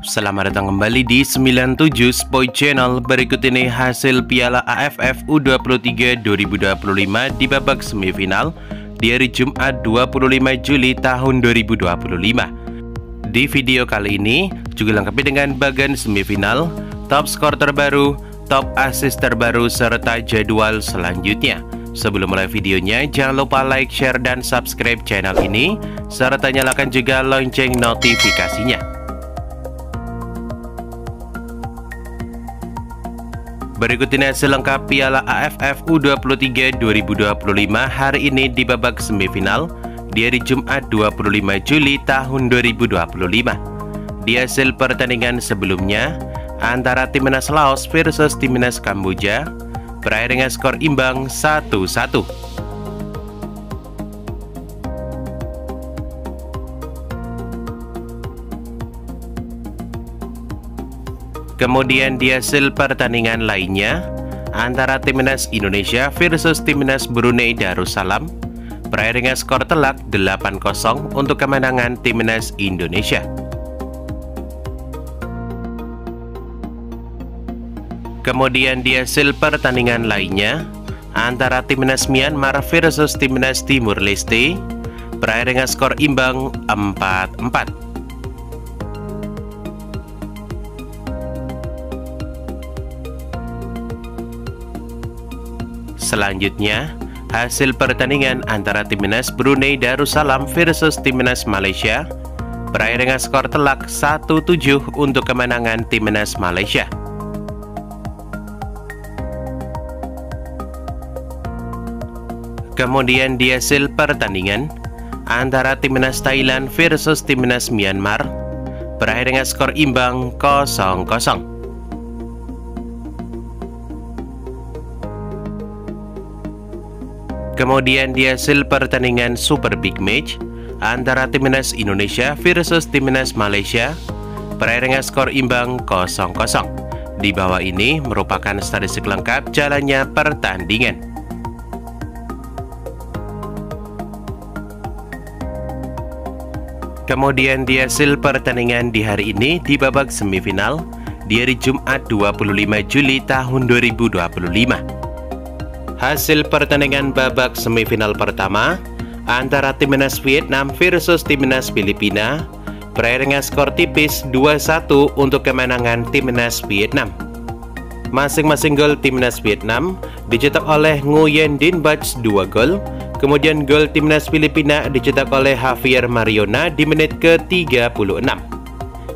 Selamat datang kembali di 97 Sport Channel. Berikut ini hasil Piala AFF U23 2025 di babak semifinal di hari Jumat 25 Juli tahun 2025. Di video kali ini juga lengkapi dengan bagian semifinal, top skor terbaru, top assist terbaru, serta jadwal selanjutnya. Sebelum mulai videonya, jangan lupa like, share, dan subscribe channel ini, serta nyalakan juga lonceng notifikasinya. Berikut ini hasil lengkap Piala AFF U23 2025 hari ini di babak semifinal di hari Jumat 25 Juli tahun 2025. Di hasil pertandingan sebelumnya antara Timnas Laos versus Timnas Kamboja berakhir dengan skor imbang 1-1. Kemudian di hasil pertandingan lainnya antara Timnas Indonesia versus Timnas Brunei Darussalam berakhir dengan skor telak 8-0 untuk kemenangan Timnas Indonesia. Kemudian di hasil pertandingan lainnya antara Timnas Myanmar versus Timnas Timur Leste berakhir dengan skor imbang 4-4. Selanjutnya, hasil pertandingan antara Timnas Brunei Darussalam versus Timnas Malaysia berakhir dengan skor telak 1-7 untuk kemenangan Timnas Malaysia. Kemudian di hasil pertandingan antara Timnas Thailand versus Timnas Myanmar berakhir dengan skor imbang 0-0. Kemudian di hasil pertandingan Super Big Match antara Timnas Indonesia versus Timnas Malaysia berakhir dengan skor imbang 0-0. Di bawah ini merupakan statistik lengkap jalannya pertandingan. Kemudian di hasil pertandingan di hari ini di babak semifinal di hari Jumat 25 Juli tahun 2025. Hasil pertandingan babak semifinal pertama antara Timnas Vietnam versus Timnas Filipina berakhir dengan skor tipis 2-1 untuk kemenangan Timnas Vietnam. Masing-masing gol Timnas Vietnam dicetak oleh Nguyen Dinh Bach 2 gol, kemudian gol Timnas Filipina dicetak oleh Javier Mariona di menit ke-36.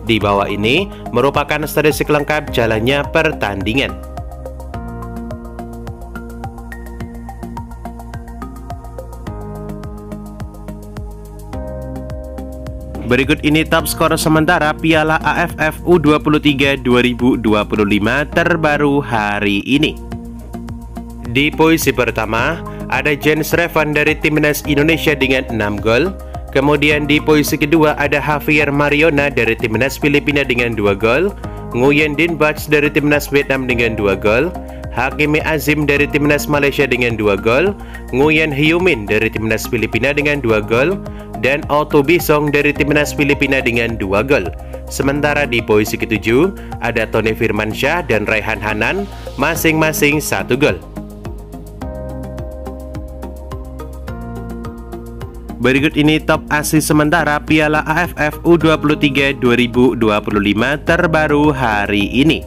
Di bawah ini merupakan statistik lengkap jalannya pertandingan. Berikut ini top skor sementara Piala AFF U23 2025 terbaru hari ini. Di posisi pertama ada Jens Revan dari Timnas Indonesia dengan 6 gol. Kemudian di posisi kedua ada Javier Mariona dari Timnas Filipina dengan 2 gol, Nguyen Dinh Bach dari Timnas Vietnam dengan 2 gol, Hakimi Azim dari Timnas Malaysia dengan 2 gol, Nguyen Hyo Min dari Timnas Filipina dengan 2 gol, dan Otto Bisong dari Timnas Filipina dengan 2 gol. Sementara di posisi ketujuh ada Tony Firmansyah dan Raihan Hanan masing-masing 1 gol. Berikut ini top assist sementara Piala AFF U23 2025 terbaru hari ini.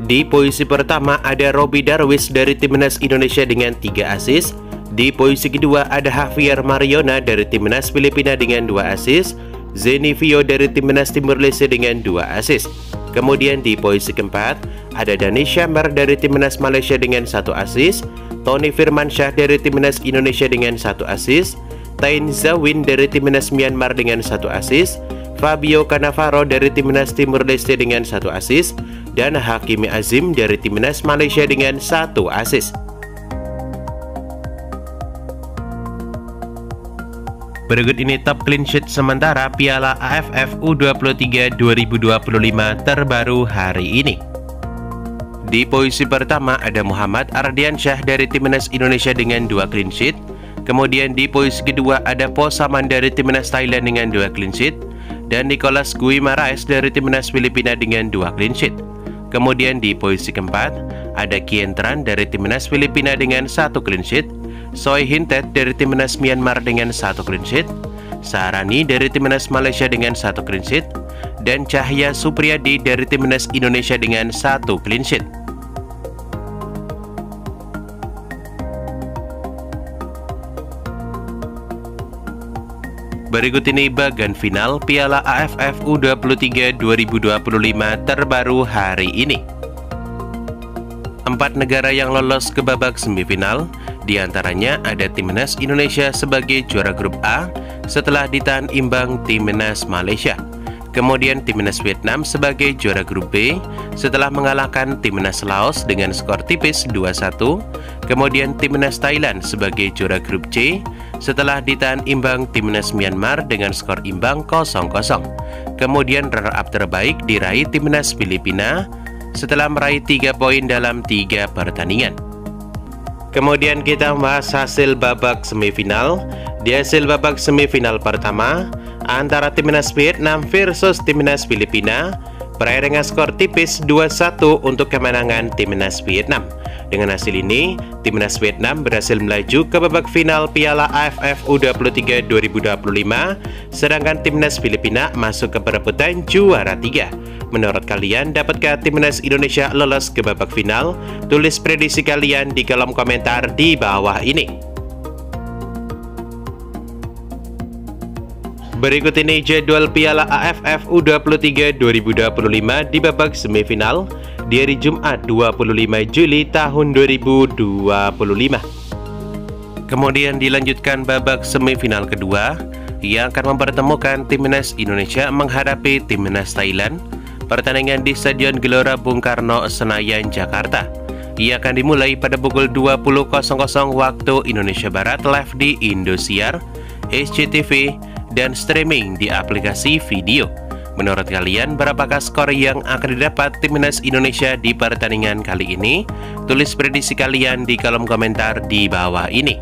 Di posisi pertama ada Robby Darwish dari Timnas Indonesia dengan 3 assist. Di posisi kedua ada Javier Mariona dari Timnas Filipina dengan 2 assist, Zeni Vio dari Timnas Timur Leste dengan 2 assist. Kemudian di posisi keempat ada Dani Shambar dari Timnas Malaysia dengan 1 assist, Tony Firmansyah dari Timnas Indonesia dengan 1 assist, Tain Zawin dari Timnas Myanmar dengan 1 assist, Fabio Cannavaro dari Timnas Timur Leste dengan 1 assist, dan Hakimi Azim dari Timnas Malaysia dengan 1 assist. Berikut ini top clean sheet sementara Piala AFF U23 2025 terbaru hari ini. Di posisi pertama ada Muhammad Ardiansyah dari Timnas Indonesia dengan 2 clean sheet. Kemudian di posisi kedua ada Po Saman dari Timnas Thailand dengan 2 clean sheet. dan Nicolas Guimaraes dari timnas Filipina dengan 2 clean sheet. Kemudian di posisi keempat ada Kien Tran dari timnas Filipina dengan 1 clean sheet, Soy Hintet dari timnas Myanmar dengan 1 clean sheet, Saharani dari timnas Malaysia dengan 1 clean sheet, dan Cahya Supriyadi dari timnas Indonesia dengan 1 clean sheet. Berikut ini bagan final Piala AFF U23 2025 terbaru hari ini. 4 negara yang lolos ke babak semifinal, diantaranya ada timnas Indonesia sebagai juara grup A setelah ditahan imbang timnas Malaysia. Kemudian timnas Vietnam sebagai juara grup B setelah mengalahkan timnas Laos dengan skor tipis 2-1. Kemudian timnas Thailand sebagai juara grup C setelah ditahan imbang timnas Myanmar dengan skor imbang 0-0. Kemudian runner-up terbaik diraih timnas Filipina setelah meraih 3 poin dalam 3 pertandingan. Kemudian kita membahas hasil babak semifinal. Di hasil babak semifinal pertama antara timnas Vietnam versus timnas Filipina, berakhir dengan skor tipis 2-1 untuk kemenangan timnas Vietnam. Dengan hasil ini, timnas Vietnam berhasil melaju ke babak final Piala AFF U23 2025, sedangkan timnas Filipina masuk ke perebutan juara 3. Menurut kalian, dapatkah timnas Indonesia lolos ke babak final? Tulis prediksi kalian di kolom komentar di bawah ini. Berikut ini jadwal Piala AFF U23 2025 di babak semifinal di hari Jumat 25 Juli tahun 2025. Kemudian dilanjutkan babak semifinal kedua yang akan mempertemukan timnas Indonesia menghadapi timnas Thailand. Pertandingan di Stadion Gelora Bung Karno, Senayan, Jakarta. Ia akan dimulai pada pukul 20.00 waktu Indonesia Barat live di Indosiar, SCTV, dan streaming di aplikasi video. Menurut kalian, berapakah skor yang akan didapat timnas Indonesia di pertandingan kali ini? Tulis prediksi kalian di kolom komentar di bawah ini.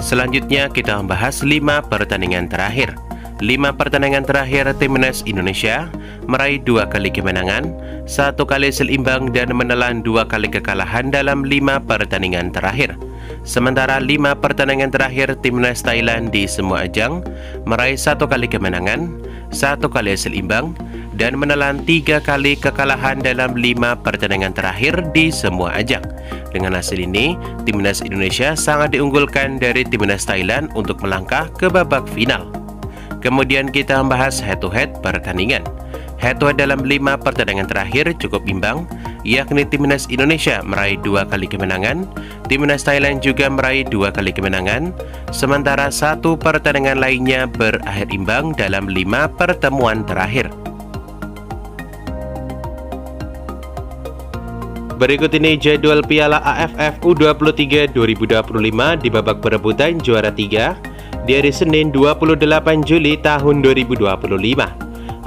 Selanjutnya kita membahas 5 pertandingan terakhir. 5 pertandingan terakhir timnas Indonesia meraih 2 kali kemenangan, 1 kali hasil imbang, dan menelan 2 kali kekalahan dalam 5 pertandingan terakhir. Sementara 5 pertandingan terakhir timnas Thailand di semua ajang meraih 1 kali kemenangan, 1 kali hasil imbang, dan menelan 3 kali kekalahan dalam 5 pertandingan terakhir di semua ajang. Dengan hasil ini, timnas Indonesia sangat diunggulkan dari timnas Thailand untuk melangkah ke babak final. Kemudian kita membahas head-to-head pertandingan. Head-to-head dalam 5 pertandingan terakhir cukup imbang, yakni timnas Indonesia meraih 2 kali kemenangan, timnas Thailand juga meraih 2 kali kemenangan, sementara 1 pertandingan lainnya berakhir imbang dalam 5 pertemuan terakhir. Berikut ini jadwal Piala AFF U23 2025 di babak perebutan juara 3 di hari Senin 28 Juli tahun 2025.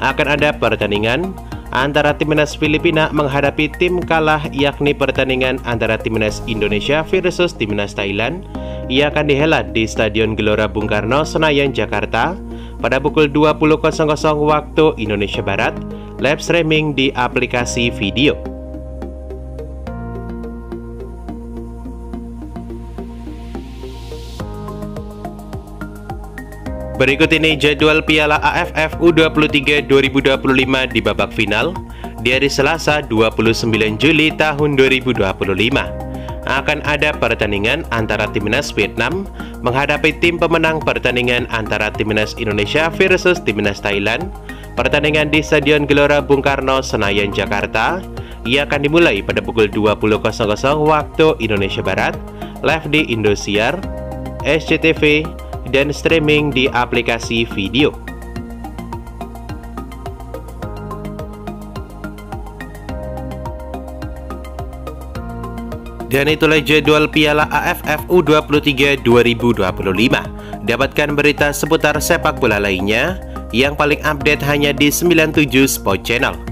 Akan ada pertandingan antara timnas Filipina menghadapi tim kalah, yakni pertandingan antara timnas Indonesia versus timnas Thailand. Ia akan dihelat di Stadion Gelora Bung Karno, Senayan, Jakarta pada pukul 20.00 waktu Indonesia Barat, live streaming di aplikasi video. Berikut ini jadwal Piala AFF U23 2025 di babak final di hari Selasa 29 Juli tahun 2025. Akan ada pertandingan antara timnas Vietnam menghadapi tim pemenang pertandingan antara timnas Indonesia versus timnas Thailand. Pertandingan di Stadion Gelora Bung Karno, Senayan, Jakarta. Ia akan dimulai pada pukul 20.00 waktu Indonesia Barat, live di Indosiar, SCTV, dan streaming di aplikasi video. Dan itulah jadwal Piala AFF U23 2025. Dapatkan berita seputar sepak bola lainnya yang paling update hanya di 97 Sport Channel.